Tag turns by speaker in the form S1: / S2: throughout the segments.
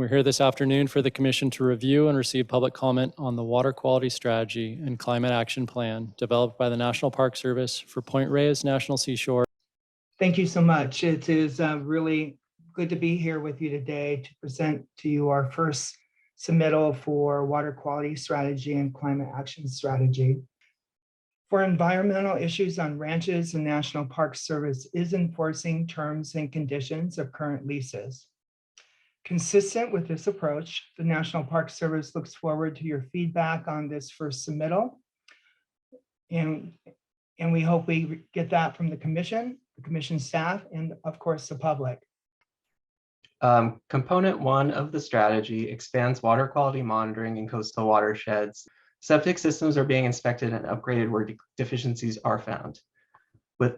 S1: We're here this afternoon for the Commission to review and receive public comment on the Water Quality Strategy and Climate Action Plan developed by the National Park Service for Point Reyes National Seashore.
S2: Thank you so much. It is really good to be here with you today to present to you our first submittal for Water Quality Strategy and Climate Action Strategy. For environmental issues on ranches, the National Park Service is enforcing terms and conditions of current leases. Consistent with this approach, the National Park Service looks forward to your feedback on this first submittal. And we hope we get that from the commission staff, and of course the public.
S3: Component 1 of the strategy expands water quality monitoring in coastal watersheds. Septic systems are being inspected and upgraded where deficiencies are found.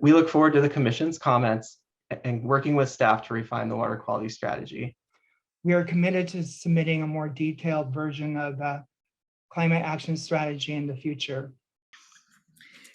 S3: We look forward to the commission's comments and working with staff to refine the water quality strategy.
S2: We are committed to submitting a more detailed version of the climate action strategy in the future.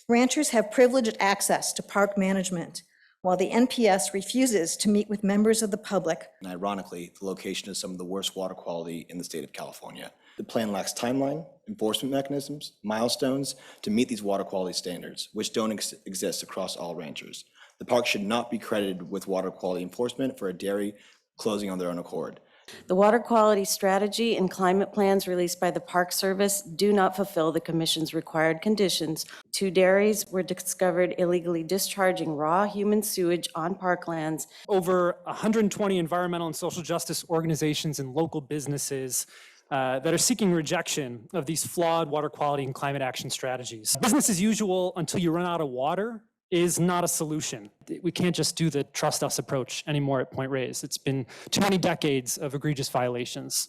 S4: Ranchers have privileged access to park management, while the NPS refuses to meet with members of the public.
S5: And ironically, the location is some of the worst water quality in the state of California. The plan lacks timeline, enforcement mechanisms, milestones to meet these water quality standards, which don't exist across all ranchers. The park should not be credited with water quality enforcement for a dairy closing on their own accord.
S6: The water quality strategy and climate plans released by the Park Service do not fulfill the Commission's required conditions. 2 dairies were discovered illegally discharging raw human sewage on parklands.
S7: Over 120 environmental and social justice organizations and local businesses that are seeking rejection of these flawed water quality and climate action strategies. Business as usual until you run out of water is not a solution. We can't just do the trust us approach anymore at Point Reyes. It's been too many decades of egregious violations.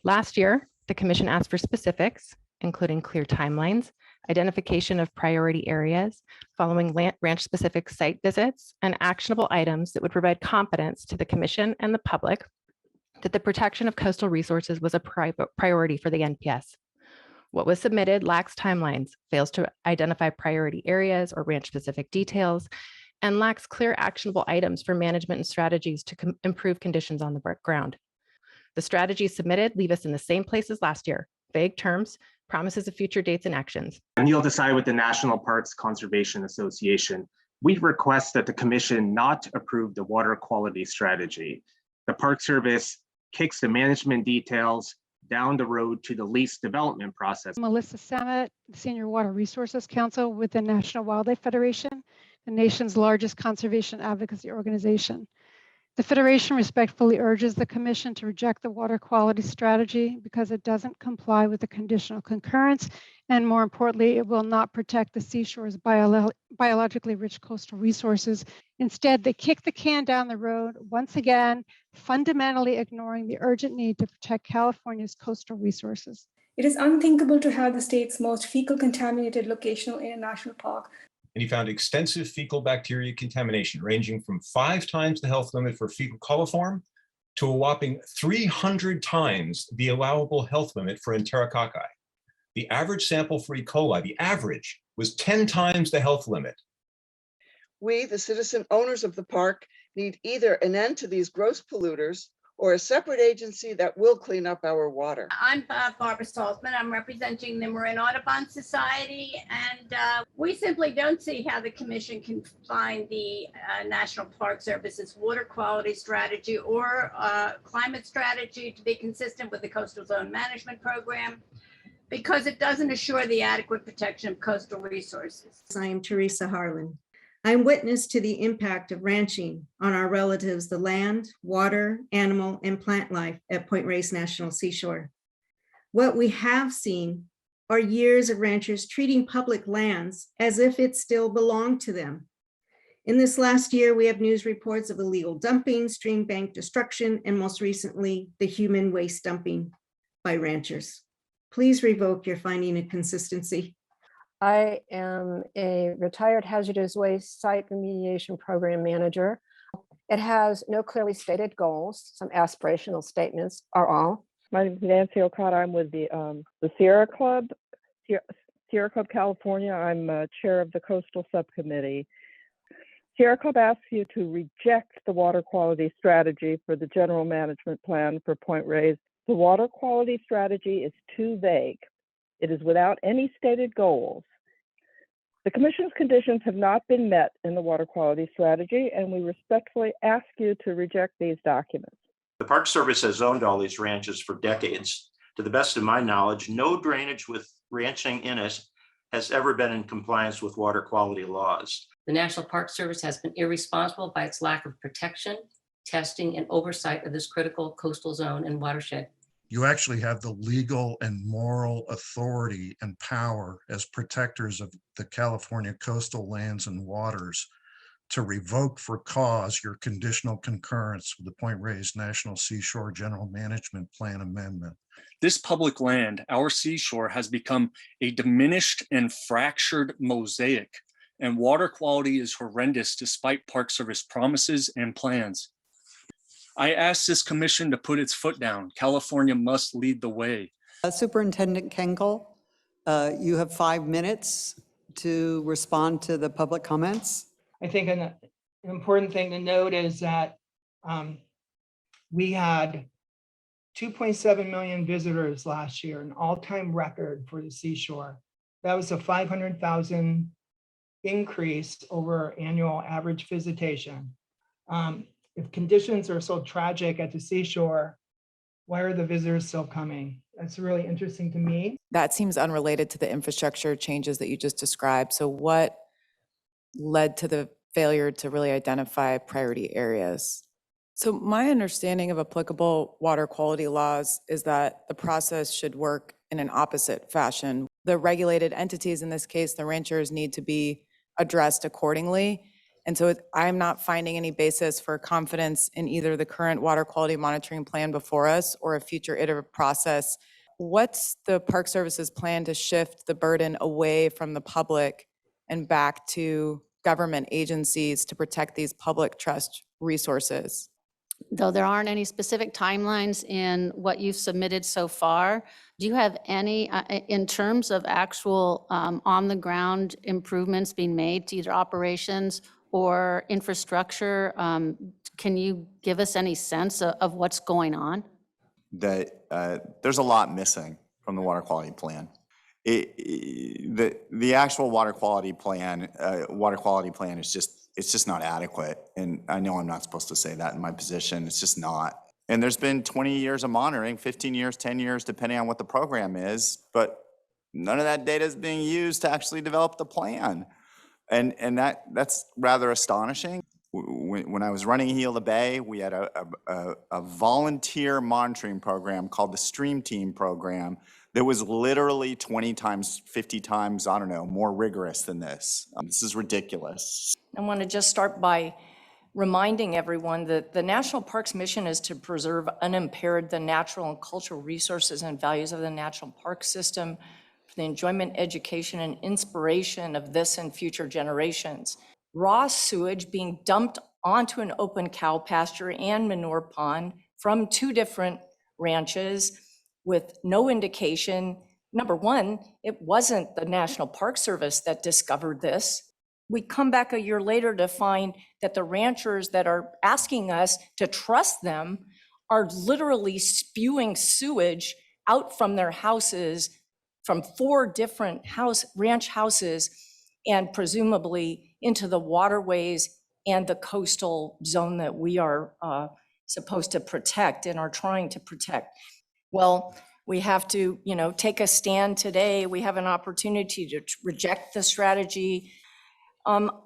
S8: Last year, the Commission asked for specifics, including clear timelines, identification of priority areas, following ranch-specific site visits, and actionable items that would provide confidence to the Commission and the public that the protection of coastal resources was a priority for the NPS. What was submitted lacks timelines, fails to identify priority areas or ranch-specific details, and lacks clear actionable items for management and strategies to improve conditions on the ground. The strategies submitted leave us in the same place as last year: vague terms, promises of future dates and actions.
S9: And you'll decide with the National Parks Conservation Association. We request that the Commission not approve the water quality strategy. The Park Service kicks the management details down the road to the lease development process.
S10: Melissa Samet, Senior Water Resources Counsel with the National Wildlife Federation, the nation's largest conservation advocacy organization. The Federation respectfully urges the Commission to reject the water quality strategy because it doesn't comply with the conditional concurrence, and more importantly, it will not protect the seashore's biologically rich coastal resources. Instead, they kick the can down the road, once again, fundamentally ignoring the urgent need to protect California's coastal resources.
S11: It is unthinkable to have the state's most fecal contaminated location in a national park.
S12: And he found extensive fecal bacteria contamination ranging from 5 times the health limit for fecal coliform to a whopping 300 times the allowable health limit for enterococci. The average sample for E. coli, the average, was 10 times the health limit.
S13: We, the citizen owners of the park, need either an end to these gross polluters or a separate agency that will clean up our water.
S14: I'm Barbara Saltzman. I'm representing the Marin Audubon Society, and we simply don't see how the Commission can find the National Park Service's water quality strategy or climate strategy to be consistent with the Coastal Zone Management Program, because it doesn't assure the adequate protection of coastal resources.
S15: I am Teresa Harlan. I'm witness to the impact of ranching on our relatives, the land, water, animal, and plant life at Point Reyes National Seashore. What we have seen are years of ranchers treating public lands as if it still belonged to them. In this last year, we have news reports of illegal dumping, stream bank destruction, and most recently, the human waste dumping by ranchers. Please revoke your finding of consistency.
S16: I am a retired hazardous waste site remediation program manager. It has no clearly stated goals. Some aspirational statements are all.
S17: My name is Nancy Okada. I'm with the Sierra Club, California. I'm chair of the coastal subcommittee. Sierra Club asks you to reject the water quality strategy for the general management plan for Point Reyes. The water quality strategy is too vague. It is without any stated goals. The Commission's conditions have not been met in the water quality strategy, and we respectfully ask you to reject these documents.
S18: The Park Service has owned all these ranches for decades. To the best of my knowledge, no drainage with ranching in it has ever been in compliance with water quality laws.
S19: The National Park Service has been irresponsible by its lack of protection, testing, and oversight of this critical coastal zone and watershed.
S20: You actually have the legal and moral authority and power as protectors of the California coastal lands and waters to revoke for cause your conditional concurrence with the Point Reyes National Seashore General Management Plan Amendment.
S21: This public land, our seashore, has become a diminished and fractured mosaic, and water quality is horrendous despite Park Service promises and plans. I ask this commission to put its foot down. California must lead the way.
S22: Superintendent Kenkel, you have 5 minutes to respond to the public comments.
S2: I think an important thing to note is that we had 2.7 million visitors last year, an all-time record for the seashore. That was a 500,000 increase over annual average visitation. If conditions are so tragic at the seashore, why are the visitors still coming? That's really interesting to me.
S23: That seems unrelated to the infrastructure changes that you just described. So what led to the failure to really identify priority areas? So my understanding of applicable water quality laws is that the process should work in an opposite fashion. The regulated entities, in this case, the ranchers, need to be addressed accordingly. And so I'm not finding any basis for confidence in either the current water quality monitoring plan before us or a future iterative process. What's the Park Service's plan to shift the burden away from the public and back to government agencies to protect these public trust resources?
S24: Though there aren't any specific timelines in what you've submitted so far, do you have any, in terms of actual on-the-ground improvements being made to either operations or infrastructure, can you give us any sense of what's going on?
S25: There's a lot missing from the water quality plan. The actual water quality plan is just not adequate. And I know I'm not supposed to say that in my position. It's just not. And there's been 20 years of monitoring, 15 years, 10 years, depending on what the program is, but none of that data is being used to actually develop the plan. And that's rather astonishing. When I was running Gila Bay, we had a volunteer monitoring program called the Stream Team program that was literally 20 times, 50 times, I don't know, more rigorous than this. This is ridiculous.
S26: I want to just start by reminding everyone that the National Parks mission is to preserve unimpaired the natural and cultural resources and values of the national park system for the enjoyment, education, and inspiration of this and future generations. Raw sewage being dumped onto an open cow pasture and manure pond from 2 different ranches with no indication. Number one, it wasn't the National Park Service that discovered this. We come back a year later to find that the ranchers that are asking us to trust them are literally spewing sewage out from their houses, from 4 different ranch houses, and presumably into the waterways and the coastal zone that we are supposed to protect and are trying to protect. Well, we have to, take a stand today. We have an opportunity to reject the strategy.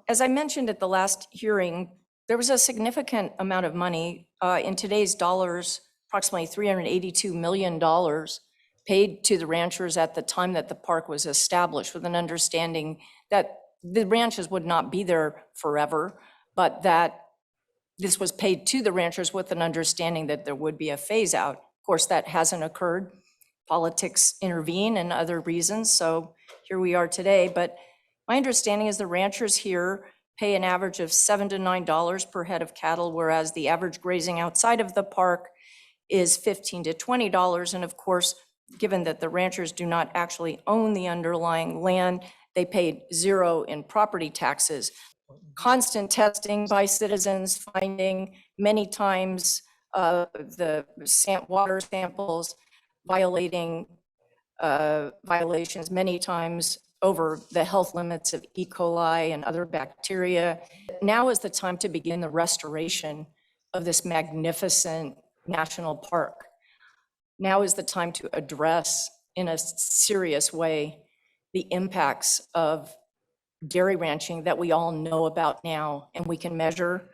S26: As I mentioned at the last hearing, there was a significant amount of money, in today's dollars, approximately $382 million paid to the ranchers at the time that the park was established, with an understanding that the ranches would not be there forever, but that this was paid to the ranchers with an understanding that there would be a phase out. Of course, that hasn't occurred. Politics intervene and other reasons, so here we are today. But my understanding is the ranchers here pay an average of $7 to $9 per head of cattle, whereas the average grazing outside of the park is $15 to $20. And of course, given that the ranchers do not actually own the underlying land, they paid 0 in property taxes. constant testing by citizens, finding many times the water samples violating violations many times over the health limits of E. coli and other bacteria. Now is the time to begin the restoration of this magnificent national park. Now is the time to address in a serious way the impacts of dairy ranching that we all know about now and we can measure.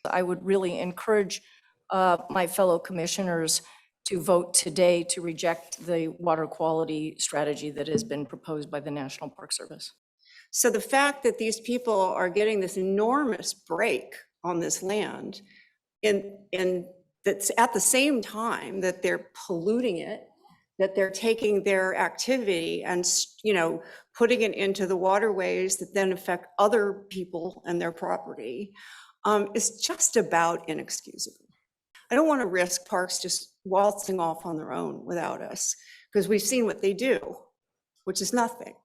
S26: I would really encourage my fellow commissioners to vote today to reject the water quality strategy that has been proposed by the National Park Service.
S1: So the fact that these people are getting this enormous break on this land, and that's at the same time that they're polluting it, that they're taking their activity and, you know, putting it into the waterways that then affect other people and their property, is just about inexcusable. I don't want to risk parks just waltzing off on their own without us, because we've seen what they do, which is nothing.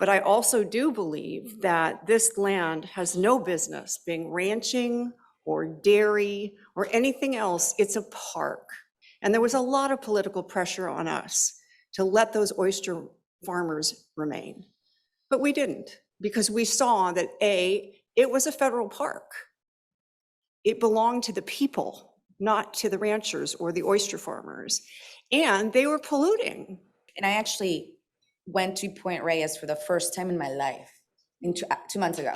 S1: But I also do believe that this land has no business being ranching or dairy or anything else. It's a park. And there was a lot of political pressure on us to let those oyster farmers remain. But we didn't, because we saw that A, it was a federal park. It belonged to the people, not to the ranchers or the oyster farmers. And they were polluting.
S3: And I actually went to Point Reyes for the first time in my life, in 2 months ago.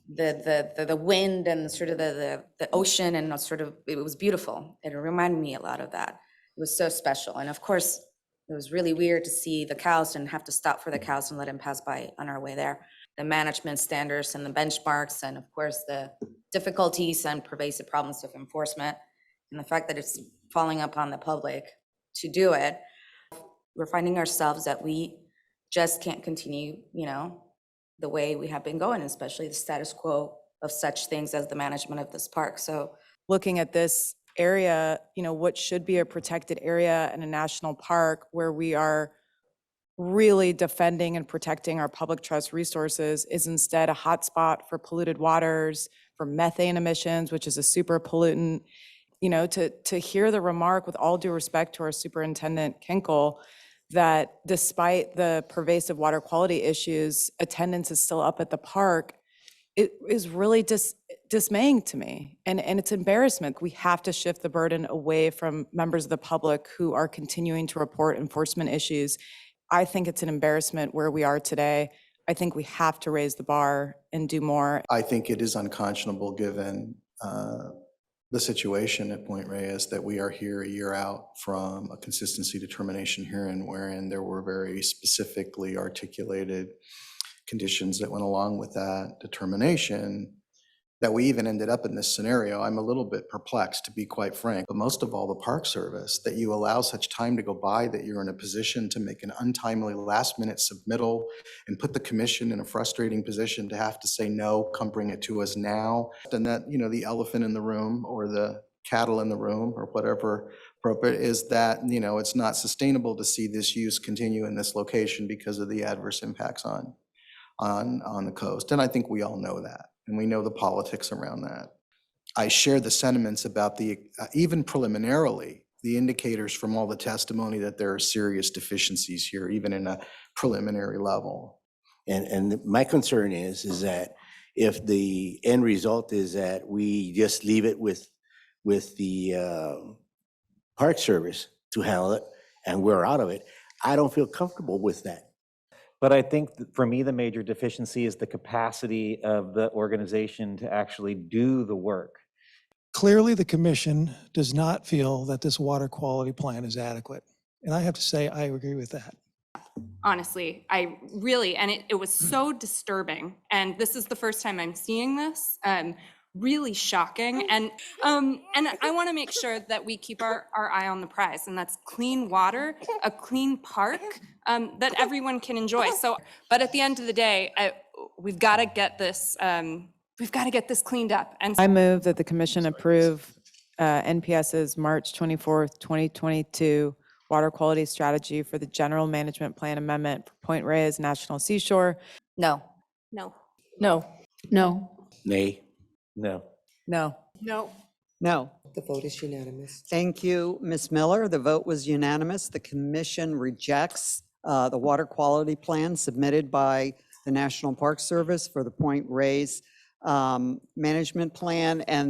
S3: The wind and sort of the ocean and sort of, it was beautiful. It reminded me a lot of that. It was so special. And of course, it was really weird to see the cows and have to stop for the cows and let them pass by on our way there. The management standards and the benchmarks, and of course, the difficulties and pervasive problems with enforcement, and the fact that it's falling upon the public to do it. We're finding ourselves that we just can't continue, you know, the way we have been going, especially the status quo of such things as the management of this park. So
S23: looking at this area, you know, what should be a protected area in a national park where we are really defending and protecting our public trust resources is instead a hotspot for polluted waters, for methane emissions, which is a super pollutant. You know, to hear the remark, with all due respect to our Superintendent Kinkle, that despite the pervasive water quality issues, attendance is still up at the park, it is really dismaying to me. And it's embarrassment. We have to shift the burden away from members of the public who are continuing to report enforcement issues. I think it's an embarrassment where we are today. I think we have to raise the bar and do more.
S4: I think it is unconscionable given the situation at Point Reyes that we are here a year out from a consistency determination hearing wherein there were very specifically articulated conditions that went along with that determination, that we even ended up in this scenario. I'm a little bit perplexed, to be quite frank, but most of all, the Park Service, that you allow such time to go by that you're in a position to make an untimely last-minute submittal and put the commission in a frustrating position to have to say, no, come bring it to us now. And that, you know, the elephant in the room or the cattle in the room or whatever appropriate is that, you know, it's not sustainable to see this use continue in this location because of the adverse impacts on the coast. And I think we all know that. And we know the politics around that. I share the sentiments about the, even preliminarily, the indicators from all the testimony that there are serious deficiencies here, even in a preliminary level.
S5: And my concern is that if the end result is that we just leave it with the Park Service to handle it and we're out of it, I don't feel comfortable with that.
S6: But I think for me, the major deficiency is the capacity of the organization to actually do the work.
S7: Clearly, the commission does not feel that this water quality plan is adequate. And I have to say, I agree with that.
S27: Honestly, I really, and it was so disturbing. And this is the first time I'm seeing this. Really shocking. And I want to make sure that we keep our eye on the prize, and that's clean water, a clean park that everyone can enjoy. So, but at the end of the day, we've got to get this, cleaned up. And
S23: I move that the commission approve NPS's March 24th, 2022 water quality strategy for the general management plan amendment for Point Reyes National Seashore.
S3: No.
S27: No.
S23: No.
S3: No.
S5: Nay.
S6: No.
S23: No.
S1: No.
S22: No.
S8: The vote is unanimous.
S22: Thank you, Ms. Miller. The vote was unanimous. The commission rejects the water quality plan submitted by the National Park Service for the Point Reyes Management Plan, and